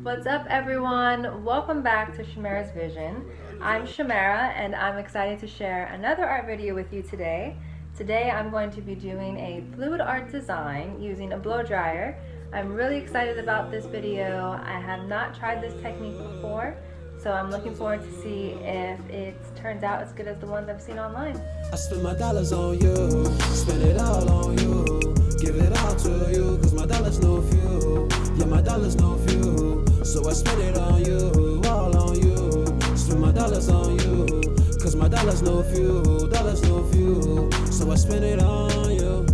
What's up, everyone? Welcome back to Shamara's Vision. I'm Shamara and I'm excited to share another art video with you today. Today I'm going to be doing a fluid art design using a blow dryer. I'm really excited about this video. I have not tried this technique before, so I'm looking forward to see if it turns out as good as the ones I've seen online. I spend my dollars on you, spend it all on you, give it all to you, cause my dollars no fuel, yeah my dollars no fuel, so I spend it on you, all on you, spend my dollars on you, cause my dollars no fuel, so I spend it on you.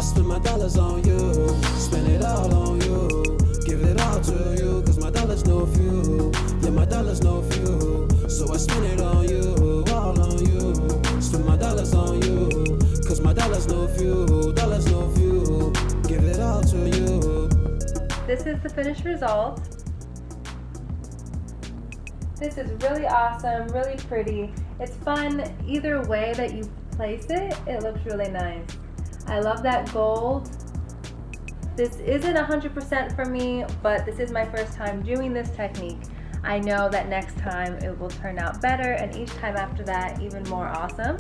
Spend my dollars on you, spend it all on you, give it all to you, cause my dollars no fuel, yeah my dollars no fuel, so I spend it on you, all on you, spend my dollars on you, cause my dollars no fuel, give it all to you. This is the finished result. This is really awesome, really pretty. It's fun either way that you place it, it looks really nice. I love that gold. This isn't 100% for me, but this is my first time doing this technique. I know that next time it will turn out better, and each time after that even more awesome.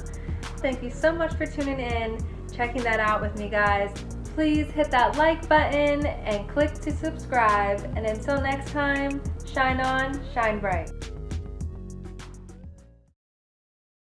Thank you so much for tuning in, checking that out with me, guys. Please hit that like button and click to subscribe, and until next time, shine on, shine bright.